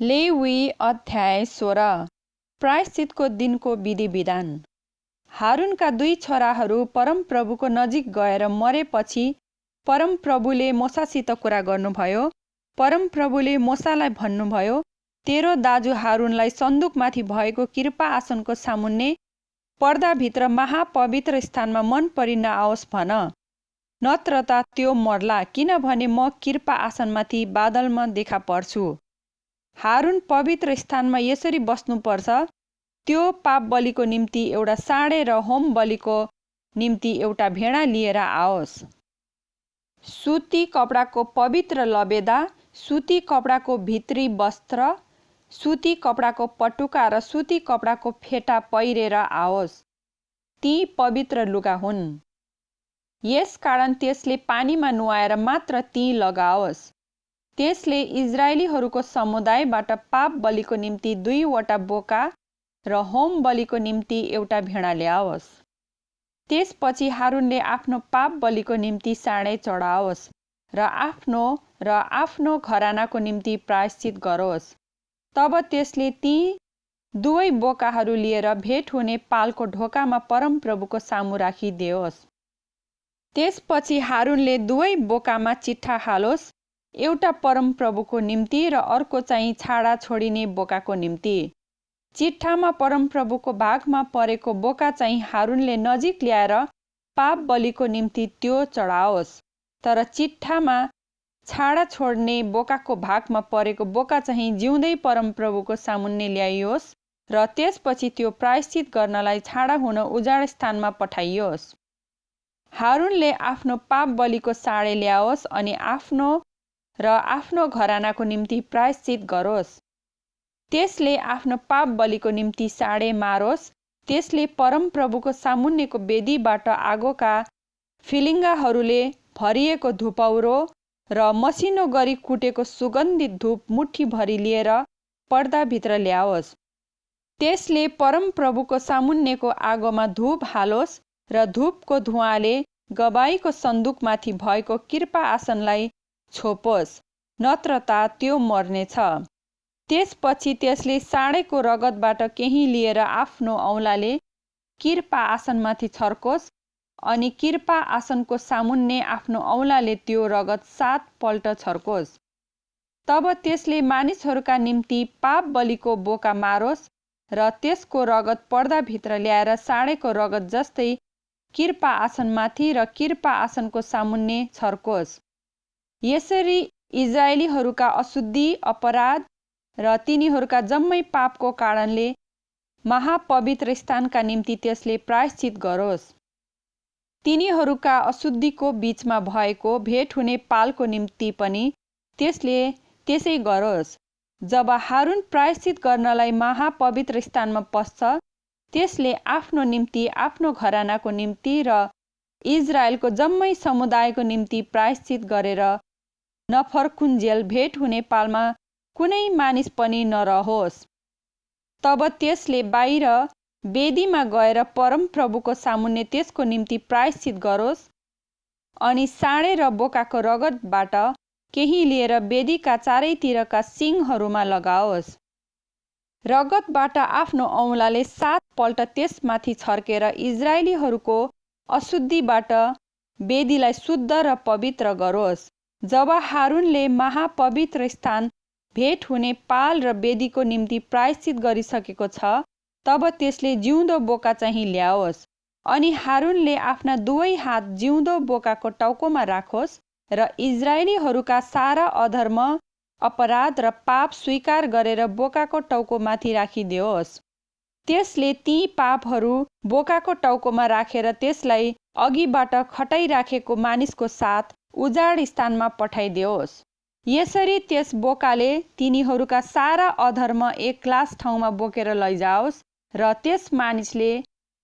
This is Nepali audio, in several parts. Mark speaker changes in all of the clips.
Speaker 1: लेवी अध्याय 16। प्रायश्चितको दिनको विधि विधान। हारूनका दुई छोराहरू परमप्रभुको नजिक गएर मरेपछि परमप्रभुले मोसासित कुरा गर्नुभयो। परमप्रभुले मोसालाई भन्नुभयो, तेरो दाजु हारूनलाई सन्दुकमाथि भएको कृपा आसनको सामुन्ने पर्दाभित्र महापवित्र स्थानमा मन परी नआओस् भन, नत्र त त्यो मर्ला, किनभने म कृपा आसनमाथि बादलमा देखा पर्छु। हारून पवित्र स्थानमा यसरी बस्नुपर्छ, त्यो पाप बलिको निम्ति एउटा साँडे र होम बलिको निम्ति एउटा भेडा लिएर आओस्। सुती कपडाको पवित्र लबेदा, सुती कपडाको भित्री वस्त्र, सुती कपडाको पटुका र सुती कपडाको फेटा पहिरेर आओस्। ती पवित्र लुगा हुन्। यसकारण त्यसले पानीमा नुहाएर मात्र ती लगाओस्। त्यसले इजरायलीहरूको समुदायबाट पाप बलिको निम्ति 2 वटा बोका र होम बलिको निम्ति एउटा भेडा ल्याओस्। त्यसपछि हारूनले आफ्नो पाप बलिको निम्ति साँडे चढाओस् र आफ्नो घरानाको निम्ति प्रायश्चित गरोस्। तब त्यसले ती 2 बोकाहरू लिएर भेट हुने पालको ढोकामा परमप्रभुको सामु राखिदियोस्। त्यसपछि हारूनले 2 बोकामा चिट्ठा हालोस्, एउटा परमप्रभुको निम्ति र अर्को चाहिँ छाडा छोडिने बोकाको निम्ति। चिट्ठामा परमप्रभुको भागमा परेको बोका चाहिँ हारूनले नजिक ल्याएर पाप बलिको निम्ति त्यो चढाओस्, तर चिट्ठामा छाडा छोड्ने बोकाको भागमा परेको बोका चाहिँ जिउँदै परमप्रभुको सामुन्ने ल्याइयोस् र त्यसपछि त्यो प्रायश्चित गर्नलाई छाडा हुन उजाड स्थानमा पठाइयोस्। हारूनले आफ्नो पाप बलिको साँडे ल्याओस् अनि आफ्नो घरानाको निम्ति प्रायश्चित गरोस्। त्यसले आफ्नो पाप बलिको निम्ति साँडे मारोस्। त्यसले परमप्रभुको सामुन्नेको वेदीबाट आगोका फिलिङ्गाहरूले भरिएको धुपौरो र मसिनो गरी कुटेको सुगन्धित धूप मुठ्ठीभरि लिएर पर्दाभित्र ल्याओस्। त्यसले परमप्रभुको सामुन्नेको आगोमा धूप हालोस् र धूपको धुवाँले गवाईको सन्दुकमाथि भएको कृपा आसनलाई छोपोस्, नत्र त त्यो मर्नेछ। त्यसपछि त्यसले साँडेको रगतबाट केही लिएर आफ्नो औँलाले कृपा आसनमाथि छर्कोस् अनि कृपा आसनको सामुन्ने आफ्नो औँलाले त्यो रगत 7 पल्ट छर्कोस्। तब त्यसले मानिसहरूका निम्ति पाप बलिको बोका मारोस् र त्यसको रगत पर्दाभित्र ल्याएर साँडेको रगत जस्तै कृपा आसनमाथि र कृपा आसनको सामुन्ने छर्कोस्। यसरी इजरायलीहरूका अशुद्धि, अपराध र तिनीहरूका जम्मै पापको कारणले महापवित्र स्थानका निम्ति त्यसले प्रायश्चित गरोस्। तिनीहरूका अशुद्धिको बीचमा भएको भेट हुने पालको निम्ति पनि त्यसले त्यसै गरोस्। जब हारून प्रायश्चित गर्नलाई महापवित्र स्थानमा पस्छ, त्यसले आफ्नो निम्ति, आफ्नो घरानाको निम्ति र इजरायलको जम्मै समुदायको निम्ति प्रायश्चित गरेर नफर्कुन्जेल भेट हुने पालमा कुनै मानिस पनि नरहोस्। तब त्यसले बाहिर वेदीमा गएर परमप्रभुको सामुन्ने त्यसको निम्ति प्रायश्चित गरोस् अनि साँडे र बोकाको रगतबाट केही लिएर वेदीका चारैतिरका सिङहरूमा लगाओस्। रगतबाट आफ्नो औँलाले 7 पल्ट त्यसमाथि छर्केर इजरायलीहरूको अशुद्धिबाट वेदीलाई शुद्ध र पवित्र गरोस्। जब हारूनले महापवित्र स्थान, भेट हुने पाल र वेदीको निम्ति प्रायश्चित गरिसकेको छ, तब त्यसले जिउँदो बोका चाहिँ ल्याओस् अनि हारूनले आफ्ना 2 हात जिउँदो बोकाको टाउकोमा राखोस् र इजरायलीहरूका सारा अधर्म, अपराध र पाप स्वीकार गरेर बोकाको टाउकोमाथि राखिदियोस्। त्यसले ती पापहरू बोकाको टाउकोमा राखेर त्यसलाई अघिबाट खटाइराखेको मानिसको साथ उजाड स्थानमा पठाइदियोस्। यसरी त्यस बोकाले तिनीहरूका सारा अधर्म एक लास ठाउँमा बोकेर लैजाओस् र त्यस मानिसले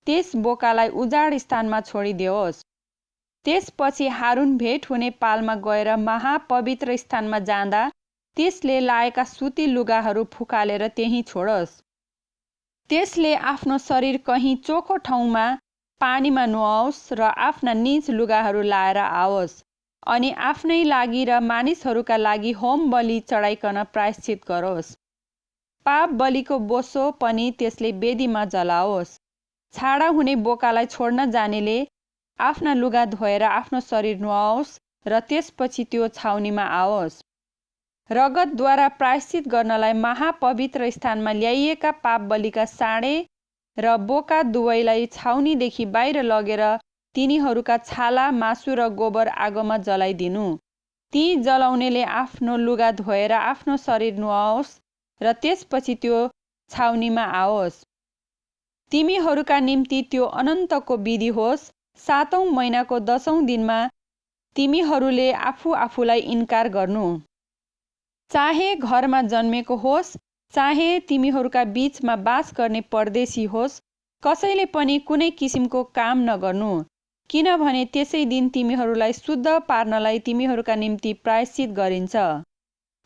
Speaker 1: त्यस बोकालाई उजाड स्थानमा छोडिदियोस्। त्यसपछि हारून भेट हुने पालमा गएर महापवित्र स्थानमा जाँदा त्यसले लाएका सुती लुगाहरू फुकालेर त्यहीँ छोडोस्। त्यसले आफ्नो शरीर कहीँ चोखो ठाउँमा पानीमा नुहाओस् र आफ्ना निज लुगाहरू लाएर आओस् अनि आफ्नै लागि र मानिसहरूका लागि होम बलि चढाइकन प्रायश्चित गरोस्। पाप बलिको बोसो पनि त्यसले वेदीमा जलाओस्। छाडा हुने बोकालाई छोड्न जानेले आफ्ना लुगा धोएर आफ्नो शरीर नुहाओस् र त्यसपछि त्यो छाउनीमा आओस्। रगतद्वारा प्रायश्चित गर्नलाई महापवित्र स्थानमा ल्याइएका पाप बलिका साँडे र बोका दुवैलाई छाउनीदेखि बाहिर लगेर तिनीहरूका छाला, मासु र गोबर आगोमा जलाइदिनु। ती जलाउनेले आफ्नो लुगा धोएर आफ्नो शरीर नुहाओस् र त्यसपछि त्यो छाउनीमा आओस्। तिमीहरूका निम्ति त्यो अनन्तको विधि होस्। 7औं महिनाको 10औं दिनमा तिमीहरूले आफूलाई इन्कार गर्नु। चाहे घरमा जन्मेको होस्, चाहे तिमीहरूका बीचमा बास गर्ने परदेशी होस्, कसैले पनि कुनै किसिमको काम नगर्नु, किनभने त्यसै दिन तिमीहरूलाई शुद्ध पार्नलाई तिमीहरूका निम्ति प्रायश्चित गरिन्छ।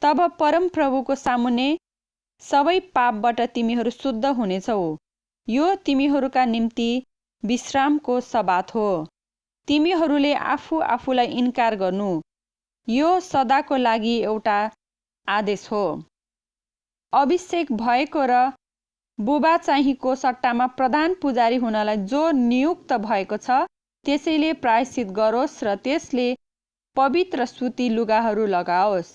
Speaker 1: तब परमप्रभुको सामुन्ने सबै पापबाट तिमीहरू शुद्ध हुनेछौ। यो तिमीहरूका निम्ति विश्रामको सबात हो। तिमीहरूले आफूलाई इन्कार गर्नु। यो सदाको लागि एउटा आदेश हो। अभिषेक भएको र बुबा चाहिँको सट्टामा प्रधान पुजारी हुनलाई जो नियुक्त भएको छ, त्यसैले प्रायश्चित गरोस् र त्यसले पवित्र सुती लुगाहरू लगाओस्।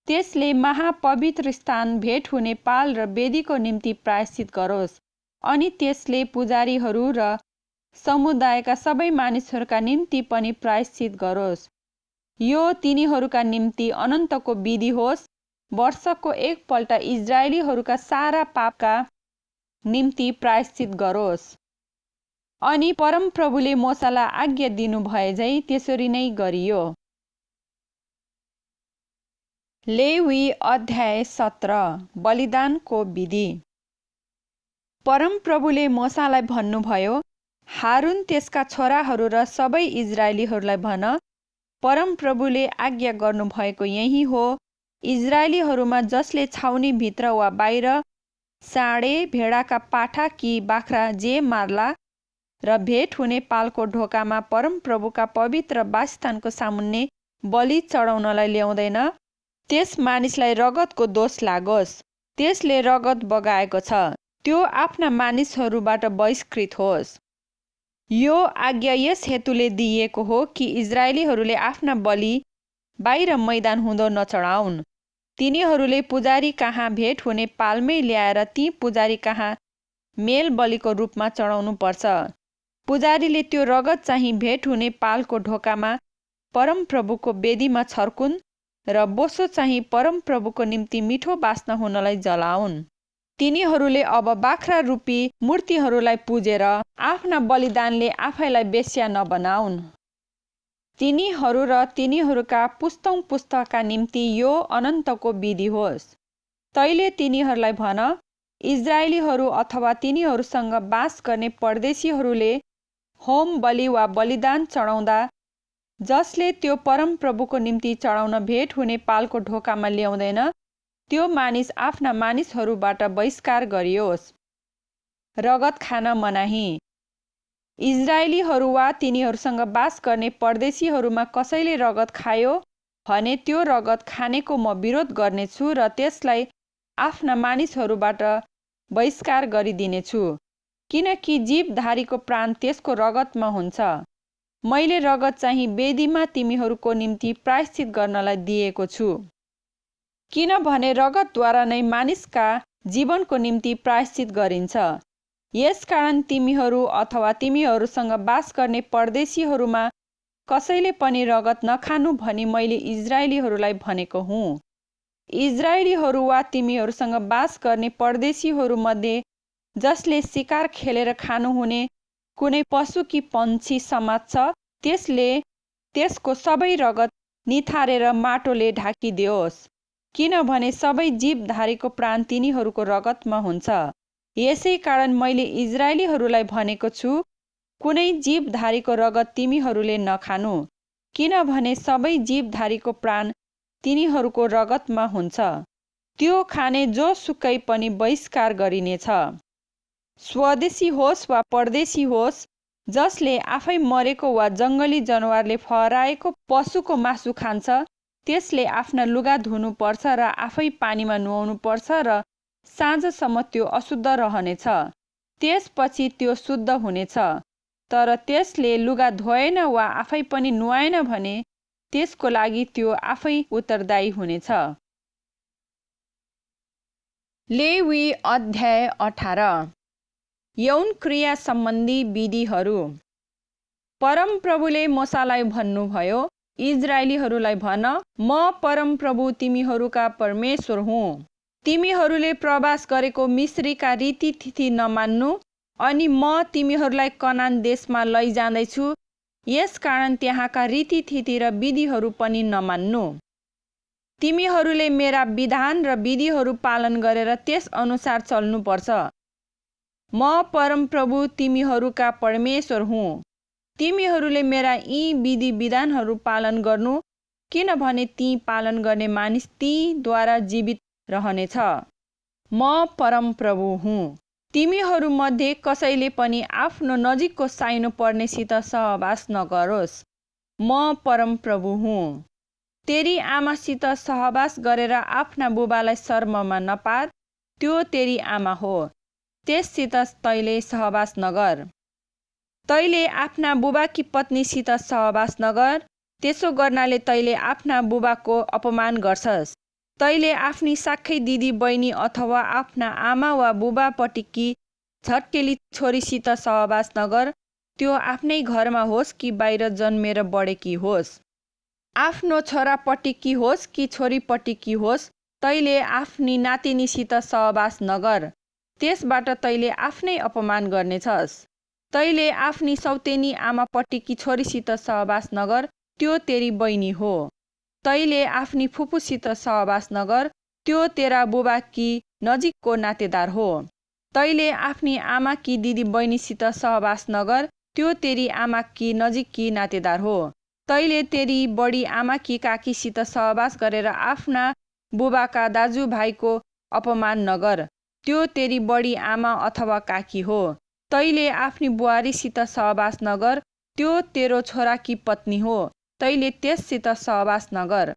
Speaker 1: त्यसले महापवित्र स्थान, भेट हुने पाल र वेदीको निम्ति प्रायश्चित गरोस्। अनि त्यसले पुजारीहरू र समुदायका सबै मानिसहरूका निम्ति पनि प्रायश्चित गरोस्। यो तिनीहरूका निम्ति अनन्तको विधि होस्। वर्षको एकपल्ट इजरायलीहरूका सारा पापका निम्ति प्रायश्चित गरोस्। अनि परमप्रभुले मोसालाई आज्ञा दिनु भए झै त्यसरी नै गरियो। लेवी अध्याय 17। बलिदानको विधि। परमप्रभुले मोसालाई भन्नुभयो, हारुन, त्यसका छोराहरू र सबै इजरायलीहरूलाई भन, परमप्रभुले आज्ञा गर्नुभएको यही हो। इजरायलीहरूमा जसले छाउनीभित्र वा बाहिर साँडे, भेडाका पाठा कि बाख्रा जे मार्ला र भेट हुने पालको ढोकामा परमप्रभुका पवित्र वासस्थानको सामुन्ने बलि चढाउनलाई ल्याउँदैन, त्यस मानिसलाई रगतको दोष लागोस्। त्यसले रगत बगाएको छ, त्यो आफ्ना मानिसहरूबाट बहिष्कृत होस्। यो आज्ञा यस हेतुले दिइएको हो कि इजरायलीहरूले आफ्ना बलि बाहिर मैदान हुँदो नचढाउन्। तिनीहरूले पुजारी कहाँ भेट हुने पालमै ल्याएर ती पुजारी कहाँ मेल बलिको रूपमा चढाउनु पर्छ। पुजारीले त्यो रगत चाहिँ भेट हुने पालको ढोकामा परमप्रभुको वेदीमा छर्कुन् र बोसो चाहिँ परमप्रभुको निम्ति मिठो बास्ना हुनलाई जलाउन्। तिनीहरूले अब बाख्रा रूपी मूर्तिहरूलाई पुजेर आफ्ना बलिदानले आफैलाई बेस्या नबनाउन्। तिनीहरू र तिनीहरूका पुस्तौं पुस्ताका निम्ति यो अनन्तको विधि होस्। तैले तिनीहरूलाई भन, इजरायलीहरू अथवा तिनीहरूसँग बास गर्ने परदेशीहरूले होम बलि वा बलिदान चढाउँदा जसले त्यो परमप्रभुको निम्ति चढाउन भेट हुने पालको ढोकामा ल्याउँदैन, त्यो मानिस आफ्ना मानिसहरूबाट बहिष्कार गरियोस्। रगत खान मनाही। इजरायलीहरू वा तिनीहरूसँग बास गर्ने परदेशीहरूमा कसैले रगत खायो भने त्यो रगत खानेको म विरोध गर्नेछु र त्यसलाई आफ्ना मानिसहरूबाट बहिष्कार गरिदिनेछु, किनकि जीवधारीको प्राण त्यसको रगतमा हुन्छ। मैले रगत चाहिँ वेदीमा तिमीहरूको निम्ति प्रायश्चित गर्नलाई दिएको छु, किनभने रगतद्वारा नै मानिसका जीवनको निम्ति प्रायश्चित गरिन्छ। यसकारण तिमीहरू अथवा तिमीहरूसँग बास गर्ने परदेशीहरूमा कसैले पनि रगत नखानु भनी मैले इजरायलीहरूलाई भनेको हुँ। इजरायलीहरू वा तिमीहरूसँग बास गर्ने परदेशीहरूमध्ये जसले शिकार खेलेर खानुहुने कुनै पशु कि पन्छी समात्छ, त्यसले त्यसको सबै रगत निथारेर माटोले ढाकिदियोस्, किनभने सबै जीवधारीको प्राण तिनीहरूको रगतमा हुन्छ। यसै कारण मैले इजरायलीहरूलाई भनेको छु, कुनै जीवधारीको रगत तिमीहरूले नखानु, किनभने सबै जीवधारीको प्राण तिनीहरूको रगतमा हुन्छ। त्यो खाने जोसुकै पनि बहिष्कार गरिनेछ। स्वदेशी होस् वा परदेशी होस्, जसले आफै मरेको वा जङ्गली जनावरले फहराएको पशुको मासु खान्छ, त्यसले आफ्ना लुगा धुनुपर्छ र आफै पानीमा नुहाउनु पर्छ र साँझसम्म त्यो अशुद्ध रहनेछ। त्यसपछि त्यो शुद्ध हुनेछ। तर त्यसले लुगा धोएन वा आफै पनि नुहाएन भने त्यसको लागि त्यो आफै उत्तरदायी हुनेछ। लेवी अध्याय 18। यौन क्रिया सम्बन्धी विधिहरू। परमप्रभुले मूसालाई भन्नुभयो, इजरायलीहरूलाई भन, म परमप्रभु तिमीहरूका परमेश्वर हुँ। तिमीहरूले प्रवास गरेको मिश्रीका रीतिथिति नमान्नु, अनि म तिमीहरूलाई कनान देशमा लैजाँदैछु, यसकारण त्यहाँका रीतिथिति र विधिहरू पनि नमान्नु। तिमीहरूले मेरा विधान र विधिहरू पालन गरेर त्यस अनुसार चल्नुपर्छ। म परमप्रभु तिमीहरूका परमेश्वर हुँ। तिमीहरूले मेरा यी विधि विधानहरू पालन गर्नु, किनभने ती पालन गर्ने मानिस तीद्वारा जीवित रहनेछ। म परमप्रभु हुँ। तिमीहरूमध्ये कसैले पनि आफ्नो नजिकको साइनो पर्नेसित सहवास नगरोस्। म परमप्रभु हुँ। तेरी आमासित सहवास गरेर आफ्ना बुबालाई शर्ममा नपार, त्यो तेरी आमा हो, त्यससित तैले सहवास नगर। तैले आफ्ना बुबाकी पत्नीसित सहवास नगर, त्यसो गर्नाले तैले आफ्ना बुबाको अपमान गर्छस्। तैले आफ्नी साखै दिदी बहिनी अथवा आफ्ना आमा वा बुबापट्टिकी झट्केली छोरीसित सहवास नगर, त्यो आफ्नै घरमा होस् कि बाहिर जन्मेर बढेकी होस्। आफ्नो छोरापट्टिकी होस् कि छोरीपट्टिकी होस्, तैले आफ्नी नातिनीसित सहवास नगर, त्यसबाट तैले आफ्नै अपमान गर्नेछस्। तैले आफ्नी सौतेनी आमापट्टिकी छोरीसित सहवास नगर, त्यो तेरी बहिनी हो। तैले आफ्नी फुपूसित सहवास नगर, त्यो तेरा बुबाकी नजिकको नातेदार हो। तैले आफ्नी आमाकी दिदी बहिनीसित सहवास नगर, त्यो तेरी आमाकी नजिककी नातेदार हो। तैले तेरी बडी आमाकी काकीसित सहवास गरेर आफ्ना बुबाका दाजुभाइको अपमान नगर, त्यो तेरी बडी आमा अथवा काकी हो। तैले आफ्नी बुहारीसित सहवास नगर, त्यो तेरो छोराकी पत्नी हो, तैले त्यससित सहवास नगर।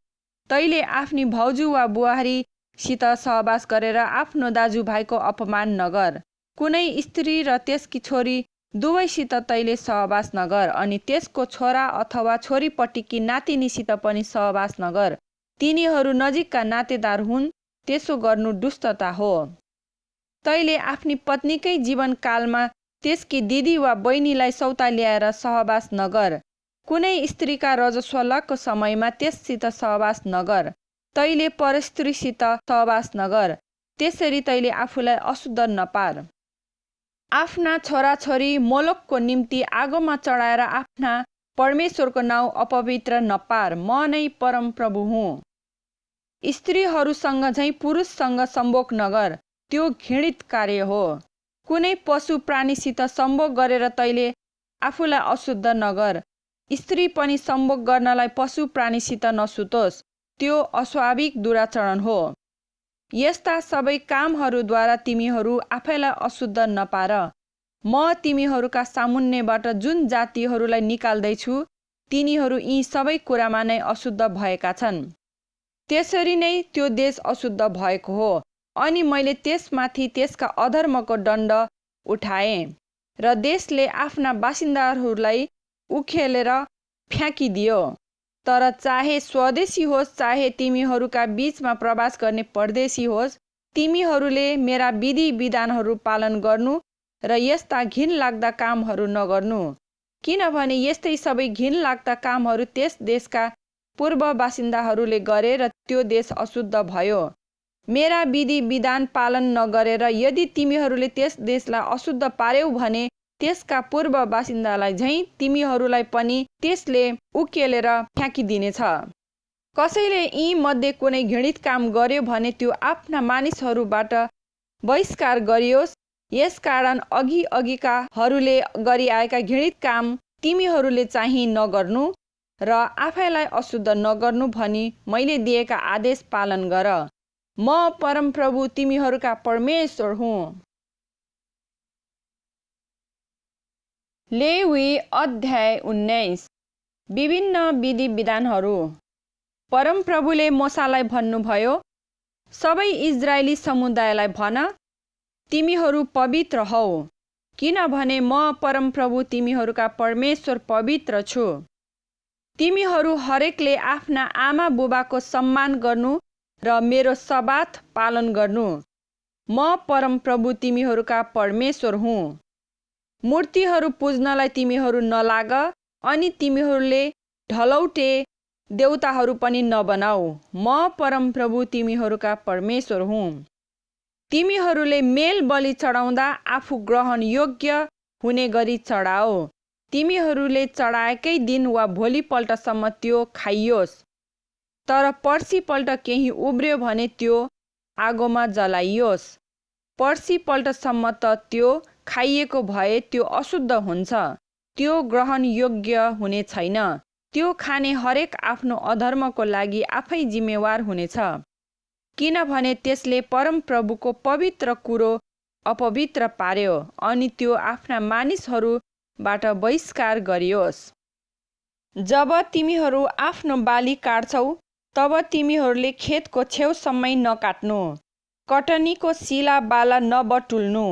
Speaker 1: तैले आफ्नी भाउजू वा बुहारीसित सहवास गरेर आफ्नो दाजुभाइको अपमान नगर। कुनै स्त्री र त्यसकी छोरी दुवैसित तैले सहवास नगर, अनि त्यसको छोरा अथवा छोरीपट्टिकी नातिनीसित पनि सहवास नगर। तिनीहरू नजिकका नातेदार हुन्, त्यसो गर्नु दुष्टता हो। तैले आफ्नी पत्नीकै जीवनकालमा त्यसकी दिदी वा बहिनीलाई सौता ल्याएर सहवास नगर। कुनै स्त्रीका रजस्वलाको समयमा त्यससित सहवास नगर। तैले परस्त्रीसित सहवास नगर, त्यसरी तैले आफूलाई अशुद्ध नपार। आफ्ना छोराछोरी मोलोकको निम्ति आगोमा चढाएर आफ्ना परमेश्वरको नाउँ अपवित्र नपार। म नै परमप्रभु हुँ। स्त्रीहरूसँग झैँ पुरुषसँग सम्भोग नगर, त्यो घृणित कार्य हो। कुनै पशु प्राणीसित सम्भोग गरेर तैले आफूलाई अशुद्ध नगर। स्त्री पनि सम्भोग गर्नलाई पशु प्राणीसित नसुतोस्, त्यो अस्वाभाविक दुराचरण हो। यस्ता सबै कामहरूद्वारा तिमीहरू आफैलाई अशुद्ध नपार। म तिमीहरूका सामुन्नेबाट जुन जातिहरूलाई निकाल्दैछु, तिनीहरू यी सबै कुरामा नै अशुद्ध भएका छन्। त्यसरी नै त्यो देश अशुद्ध भएको हो, अनि मैले त्यसमाथि त्यसका अधर्मको दण्ड उठाएँ, र देशले आफ्ना बासिन्दाहरूलाई उखेलेर फ्याँकिदियो। तर चाहे स्वदेशी होस्, चाहे तिमीहरूका बीचमा प्रवास गर्ने परदेशी होस्, तिमीहरूले मेरा विधि विधानहरू पालन गर्नु र यस्ता घिनलाग्दा कामहरू नगर्नु, किनभने यस्तै सबै घिनलाग्दा कामहरू त्यस देशका पूर्व बासिन्दाहरूले गरे र त्यो देश अशुद्ध भयो। मेरा विधि विधान पालन नगरेर यदि तिमीहरूले त्यस देशलाई अशुद्ध पार्यौ भने त्यसका पूर्व बासिन्दालाई झैँ तिमीहरूलाई पनि त्यसले उकेलेर फ्याँकिदिनेछ। कसैले यी मध्ये कुनै घृणित काम गर्यो भने त्यो आफ्ना मानिसहरूबाट बहिष्कार गरियोस्। यसकारण अघिकाहरूले गरिआएका घृणित काम तिमीहरूले चाहिँ नगर्नु र आफैलाई अशुद्ध नगर्नु भनी मैले दिएका आदेश पालन गर। म परमप्रभु तिमीहरूका परमेश्वर हुँ। लेवी अध्याय 19। विभिन्न विधि विधानहरू। परमप्रभुले मूसालाई भन्नुभयो, सबै इजरायली समुदायलाई भन, तिमीहरू पवित्र हौ, किनभने म परमप्रभु तिमीहरूका परमेश्वर पवित्र छु। तिमीहरू हरेकले आफ्ना आमा बुबाको सम्मान गर्नु र मेरो सब्बात पालन गर्नु। म परमप्रभु तिमीहरूका परमेश्वर हुँ। मूर्तिहरू पुज्नलाई तिमीहरू नलाग, अनि तिमीहरूले ढलौटे देवताहरू पनि नबनाऊ। म परमप्रभु तिमीहरूका परमेश्वर हुँ। तिमीहरूले मेल बलि चढाउँदा आफू ग्रहण योग्य हुने गरी चढाओ। तिमीहरूले चढाएकै दिन वा भोलिपल्टसम्म त्यो खाइयोस्। तर पर्सिपल्ट केही उब्र्यो भने त्यो आगोमा जलाइयोस्। पर्सिपल्टसम्म त त्यो खाइएको भए त्यो अशुद्ध हुन्छ, त्यो ग्रहण योग्य हुने छैन। त्यो खाने हरेक आफ्नो अधर्मको लागि आफै जिम्मेवार हुनेछ, किनभने त्यसले परमप्रभुको पवित्र कुरो अपवित्र पार्यो, अनि त्यो आफ्ना मानिसहरूबाट बहिष्कार गरियोस्। जब तिमीहरू आफ्नो बाली काट्छौ, तब तिमीहरूले खेतको छेउसम्मै नकाट्नु, कटनीको सिला बाला नबटुल्नु।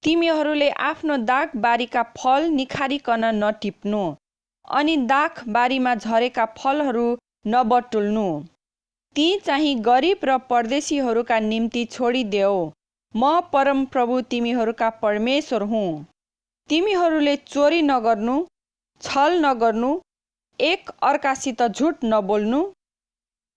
Speaker 1: तिमीहरूले आफ्नो दाखबारीका फल निखारिकन नटिप्नु, अनि दाखबारीमा झरेका फलहरू नबटुल्नु। ती चाहिँ गरिब र परदेशीहरूका निम्ति छोडिदेऊ। म परमप्रभु तिमीहरूका परमेश्वर हुँ। तिमीहरूले चोरी नगर्नु, छल नगर्नु, एक अर्कासित झुट नबोल्नु।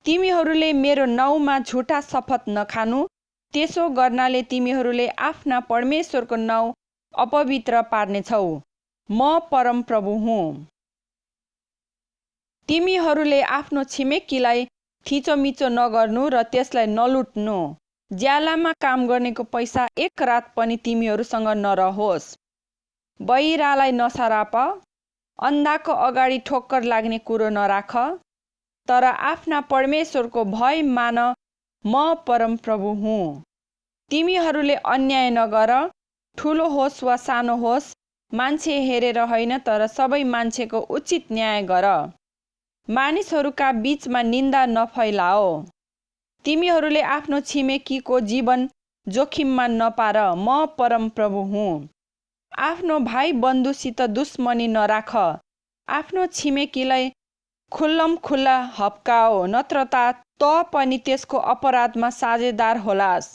Speaker 1: तिमीहरूले मेरो नाउँमा झुटा शपथ नखानु, त्यसो गर्नाले तिमीहरूले आफ्ना परमेश्वरको नाउँ अपवित्र पार्नेछौ। म परमप्रभु हुँ। तिमीहरूले आफ्नो छिमेकीलाई थिचोमिचो नगर्नु र त्यसलाई नलुट्नु। ज्यालामा काम गर्नेको पैसा एक रात पनि तिमीहरूसँग नरहोस्। बहिरालाई नसराप, अन्धाको अगाडि ठोक्कर लाग्ने कुरो नराख, तर आफ्ना परमेश्वरको भय मान। म परमप्रभु हुँ। तिमीहरूले अन्याय नगर, ठुलो होस् वा सानो होस्, मान्छे हेरेर होइन, तर सबै मान्छेको उचित न्याय गर। मानिसहरूका बीचमा निन्दा नफैलाओ। तिमीहरूले आफ्नो छिमेकीको जीवन जोखिममा नपार। म परमप्रभु हुँ। आफ्नो भाइ बन्धुसित दुश्मनी नराख। आफ्नो छिमेकीलाई खुल्लमखुल्ला हप्काओ, नत्र त पनि त्यसको अपराधमा साझेदार होलास्।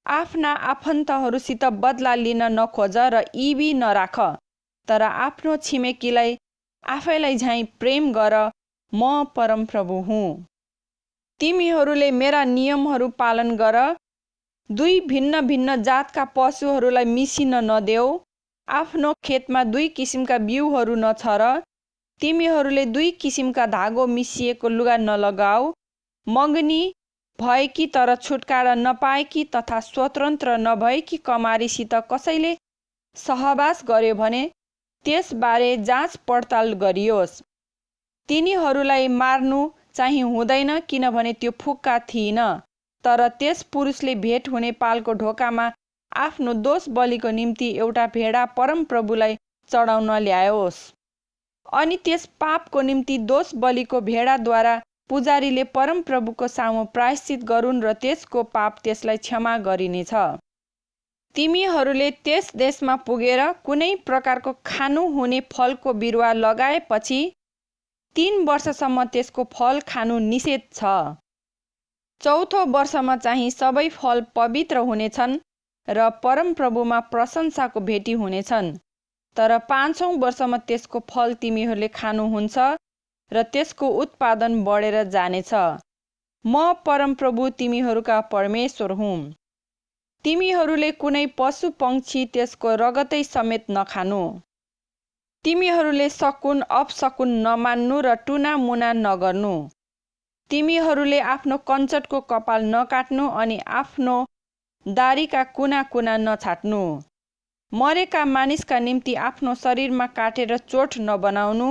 Speaker 1: आफ्ना आफन्तहरूसित बदला लिन नखोज र इबी नराख, तर आफ्नो छिमेकीलाई आफैलाई झैँ प्रेम गर। म परमप्रभु हुँ। तिमीहरूले मेरा नियमहरू पालन गर। दुई भिन्न भिन्न जातका पशुहरूलाई मिसिन नदेऊ। आफ्नो खेतमा दुई किसिमका बिउहरू नछर। तिमीहरूले दुई किसिमका धागो मिसिएको लुगा नलगाऊ। मगनी भएकी तर छुटकारा नपाएकी तथा स्वतन्त्र नभएकी कमारीसित कसैले सहवास गर्यो भने त्यसबारे जाँच पडताल गरियोस्। तिनीहरूलाई मार्नु चाहिँ हुँदैन, किनभने त्यो फुक्का थिइन। तर त्यस पुरुषले भेट हुने पालको ढोकामा आफ्नो दोष बलिको निम्ति एउटा भेडा परमप्रभुलाई चढाउन ल्याओस्। अनि त्यस पापको निम्ति दोष बलिको भेडाद्वारा पुजारीले परमप्रभुको सामु प्रायश्चित गरून् र त्यसको पाप त्यसलाई क्षमा गरिनेछ। तिमीहरूले त्यस देशमा पुगेर कुनै प्रकारको खानु हुने फलको बिरुवा लगाएपछि 3 वर्षसम्म त्यसको फल खानु निषेध छ। चौथो वर्षमा चाहिँ सबै फल पवित्र हुनेछन् र परमप्रभुमा प्रशंसाको भेटी हुनेछन्। तर 5औं वर्षमा त्यसको फल तिमीहरूले खानुहुन्छ र त्यसको उत्पादन बढेर जानेछ। म परमप्रभु तिमीहरूका परमेश्वर हुँ। तिमीहरूले कुनै पशु पंक्षी त्यसको रगतै समेत नखानु। तिमीहरूले शकुन अपशकुन नमान्नु र टुना मुना नगर्नु। तिमीहरूले आफ्नो कञ्चटको कपाल नकाट्नु अनि आफ्नो दारीका कुना कुना नछाट्नु। मरेका मानिसका निम्ति आफ्नो शरीरमा काटेर चोट नबनाउनु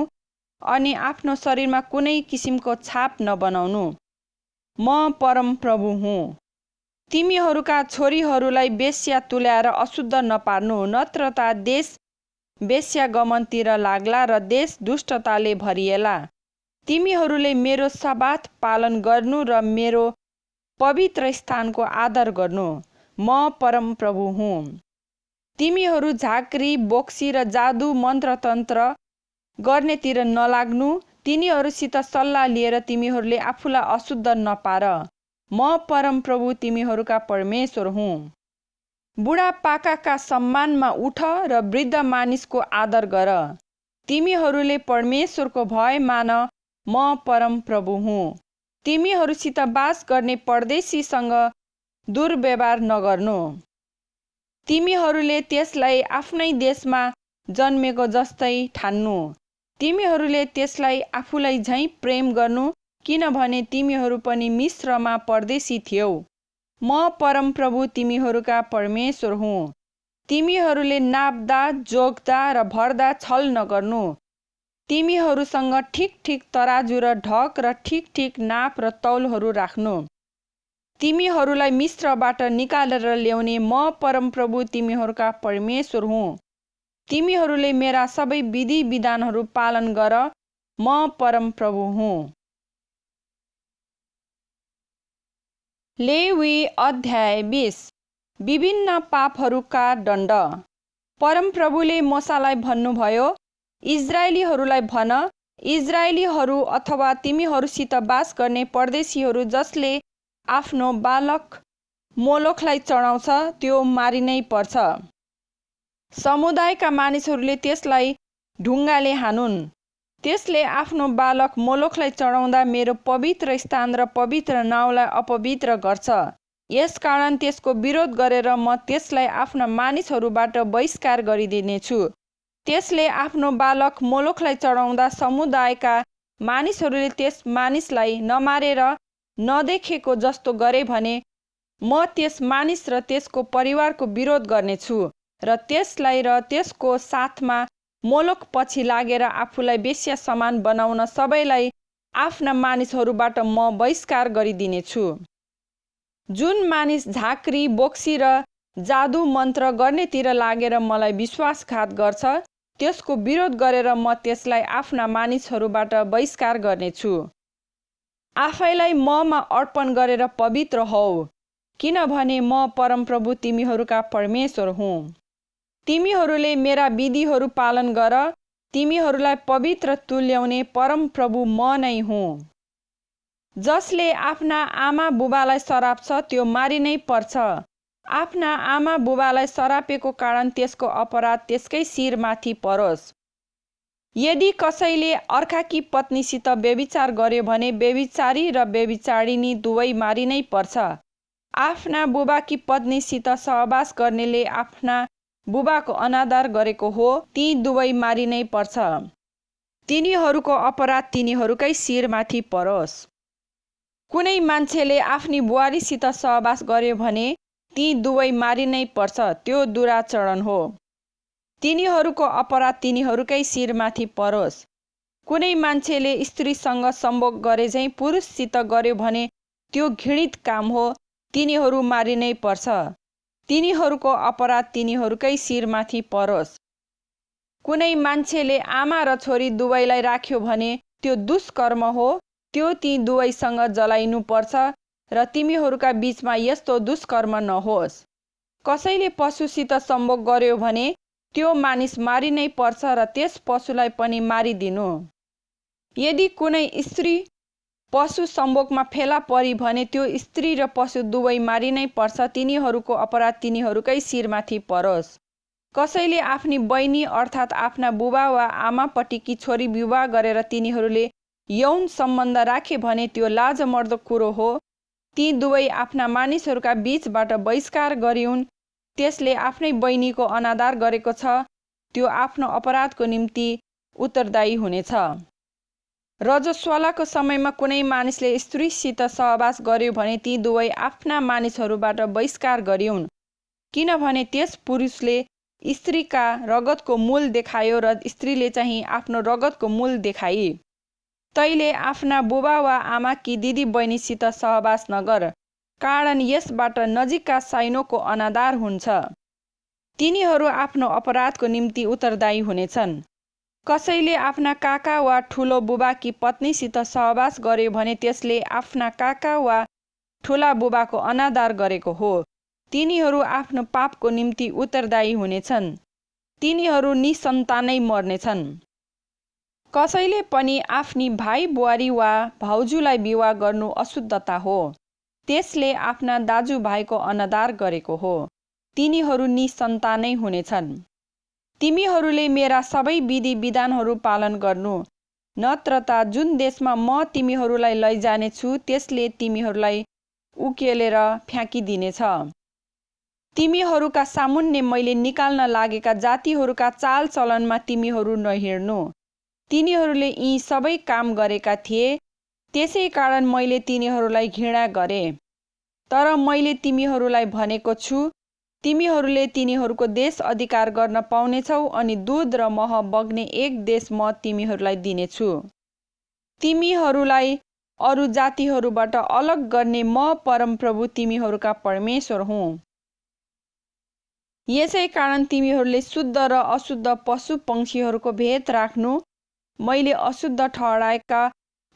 Speaker 1: अनि आफ्नो शरीरमा कुनै किसिमको छाप नबनाउनु। म परमप्रभु हुँ। तिमीहरूका छोरीहरूलाई बेश्या तुल्याएर अशुद्ध नपार्नु, नत्र त देश बेश्यागमनतिर लाग्ला र देश दुष्टताले भरिएला। तिमीहरूले मेरो सब्बात पालन गर्नु र मेरो पवित्र स्थानको आदर गर्नु। म परमप्रभु हुँ। तिमीहरू झाँक्री, बोक्सी र जादु मन्त्रतन्त्र गर्नेतिर नलाग्नु। तिनीहरूसित सल्लाह लिएर तिमीहरूले आफूलाई अशुद्ध नपार। म परमप्रभु तिमीहरूका परमेश्वर हुँ। बुढापाकाका सम्मानमा उठ र वृद्ध मानिसको आदर गर। तिमीहरूले परमेश्वरको भय मान। म परमप्रभु हुँ। तिमीहरूसित बास गर्ने परदेशीसँग दुर्व्यवहार नगर्नु। तिमीहरूले त्यसलाई आफ्नै देशमा जन्मेको जस्तै ठान्नु। तिमीहरूले त्यसलाई आफूलाई झैँ प्रेम गर्नु, किनभने तिमीहरू पनि मिस्रमा परदेशी थियौ। म परमप्रभु तिमीहरूका परमेश्वर हुँ। तिमीहरूले नाप्दा, जोख्दा र भर्दा छल नगर्नु। तिमीहरूसँग ठिक ठिक तराजु र ढक र ठिक ठिक नाप र तौलहरू राख्नु। तिमीहरूलाई मिस्रबाट निकालेर ल्याउने म परमप्रभु तिमीहरूका परमेश्वर हुँ। तिमीहरूले मेरा सबै विधि विधानहरू पालन गर। म परमप्रभु हुँ। लेवी अध्याय 20। विभिन्न पापहरूका दण्ड। परमप्रभुले मूसालाई भन्नुभयो, इस्राएलीहरूलाई भन, इस्राएलीहरू अथवा तिमीहरूसित बास गर्ने परदेशीहरू जसले आफ्नो बालक मोलोखलाई चढाउँछ त्यो मारिनै पर्छ। समुदायका मानिसहरूले त्यसलाई ढुङ्गाले हानुन्। त्यसले आफ्नो बालक मोलोखलाई चढाउँदा मेरो पवित्र स्थान र पवित्र नाउँलाई अपवित्र गर्छ। यसकारण त्यसको विरोध गरेर म त्यसलाई आफ्ना मानिसहरूबाट बहिष्कार गरिदिनेछु। त्यसले आफ्नो बालक मोलोखलाई चढाउँदा समुदायका मानिसहरूले त्यस मानिसलाई नमारेर नदेखेको जस्तो गरे भने म त्यस मानिस र त्यसको परिवारको विरोध गर्नेछु र त्यसलाई र त्यसको साथमा मोलोक पछि लागेर आफूलाई वेश्या समान बनाउन सबैलाई आफ्ना मानिसहरूबाट म बहिष्कार गरिदिनेछु। जुन मानिस झाँक्री, बोक्सी र जादु मन्त्र गर्नेतिर लागेर मलाई विश्वासघात गर्छ त्यसको विरोध गरेर म त्यसलाई आफ्ना मानिसहरूबाट बहिष्कार गर्नेछु। आफैलाई ममा अर्पण गरेर पवित्र हौ, किनभने म परमप्रभु तिमीहरूका परमेश्वर हुँ। तिमीहरूले मेरा विधिहरू पालन गर। तिमीहरूलाई पवित्र तुल्याउने परमप्रभु म नै हुँ। जसले आफ्ना आमा बुबालाई सराप्छ त्यो मारिनै पर्छ। आफ्ना आमा बुबालाई सरापेको कारण त्यसको अपराध त्यसकै शिरमाथि परोस्। यदि कसैले अर्काकी पत्नीसित व्यभिचार गर्यो भने व्यभिचारी र व्यभिचारिणी दुवै मारिनै पर्छ। आफ्ना बुबाकी पत्नीसित सहवास गर्नेले आफ्ना बुबाको अनादर गरेको हो, ती दुवै मारिनै पर्छ। तिनीहरूको अपराध तिनीहरूकै शिरमाथि परोस्। कुनै मान्छेले आफ्नी बुहारीसित सहवास गर्यो भने ती दुवै मारिनै पर्छ, त्यो दुराचरण हो। तिनीहरूको अपराध तिनीहरूकै शिरमाथि परोस्। कुनै मान्छेले स्त्रीसँग सम्भोग गरे झैँ पुरुषसित गर्यो भने त्यो घृणित काम हो, तिनीहरू मारिनै पर्छ। तिनीहरूको अपराध तिनीहरूकै शिरमाथि परोस्। कुनै मान्छेले आमा र छोरी दुवैलाई राख्यो भने त्यो दुष्कर्म हो, त्यो ती दुवैसँग जलाइनु पर्छ र तिमीहरूका बीचमा यस्तो दुष्कर्म नहोस्। कसैले पशुसित सम्भोग गर्यो भने त्यो मानिस मारिनै पर्छ र त्यस पशुलाई पनि मारिदिनु। यदि कुनै स्त्री पशु सम्भोगमा फेला परी भने त्यो स्त्री र पशु दुवै मारिनै पर्छ। तिनीहरूको अपराध तिनीहरूकै शिरमाथि परोस्। कसैले आफ्नी बहिनी अर्थात् आफ्ना बुबा वा आमापट्टिकी छोरी विवाह गरेर तिनीहरूले यौन सम्बन्ध राखे भने त्यो लाजमर्दो कुरो हो। ती दुवै आफ्ना मानिसहरूका बीचबाट बहिष्कार गरिउन्। त्यसले आफ्नै बहिनीको अनादर गरेको छ, त्यो आफ्नो अपराधको निम्ति उत्तरदायी हुनेछ। रजस्वलाको समयमा कुनै मानिसले स्त्रीसित सहवास गर्यो भने ती दुवै आफ्ना मानिसहरूबाट बहिष्कार गरिउन्, किनभने त्यस पुरुषले स्त्रीका रगतको मूल देखायो र स्त्रीले चाहिँ आफ्नो रगतको मूल देखाई। तैले आफ्ना बुबा वा आमाकी दिदी बहिनीसित सहवास नगर, कारण यसबाट नजिकका साइनोको अनादर हुन्छ। तिनीहरू आफ्नो अपराधको निम्ति उत्तरदायी हुनेछन्। कसैले आफ्ना काका वा ठुलो बुबाकी पत्नीसित सहवास गर्यो भने त्यसले आफ्ना काका वा ठुला बुबाको अनादर गरेको हो, तिनीहरू आफ्नो पापको निम्ति उत्तरदायी हुनेछन्। तिनीहरू निसन्तानै मर्नेछन्। कसैले पनि आफ्नी भाइ बुहारी वा भाउजूलाई विवाह गर्नु अशुद्धता हो। त्यसले आफ्ना दाजुभाइको अनादर गरेको हो, तिनीहरू निसन्तानै हुनेछन्। तिमीहरूले मेरा सबै विधि विधानहरू पालन गर्नु, नत्र त जुन देशमा म तिमीहरूलाई लैजानेछु त्यसले तिमीहरूलाई उकेलेर फ्याँकिदिनेछ। तिमीहरूका सामुन्ने मैले निकाल्न लागेका जातिहरूका चालचलनमा तिमीहरू नहिँड्नु। तिनीहरूले यी सबै काम गरेका थिए, त्यसै कारण मैले तिनीहरूलाई घृणा गरे। तर मैले तिमीहरूलाई भनेको छु, तिमीहरूले तिनीहरूको देश अधिकार गर्न पाउनेछौ अनि दूध र मह बग्ने एक देश म तिमीहरूलाई दिनेछु। तिमीहरूलाई अरू जातिहरूबाट अलग गर्ने म परमप्रभु तिमीहरूका परमेश्वर हुँ। यसै कारण तिमीहरूले शुद्ध र अशुद्ध पशु पंक्षीहरूको भेद राख्नु। मैले अशुद्ध ठहराएका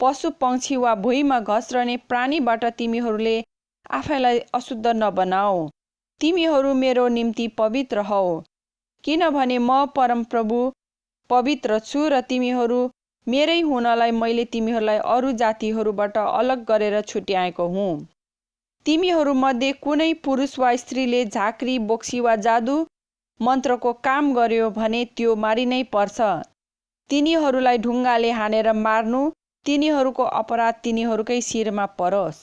Speaker 1: पशु पंक्षी वा भुइँमा घस्रने प्राणीबाट तिमीहरूले आफैलाई अशुद्ध नबनाऊ। तिमीहरू मेरो निम्ति पवित्र हौ, किनभने म परमप्रभु पवित्र छु र तिमीहरू मेरै हुनलाई मैले तिमीहरूलाई अरू जातिहरूबाट अलग गरेर छुट्याएको हुँ। तिमीहरूमध्ये कुनै पुरुष वा स्त्रीले झाँक्री, बोक्सी वा जादु मन्त्रको काम गर्यो भने त्यो मारिनै पर्छ। तिनीहरूलाई ढुङ्गाले हानेर मार्नु, तिनीहरूको अपराध तिनीहरूकै शिरमा परोस्।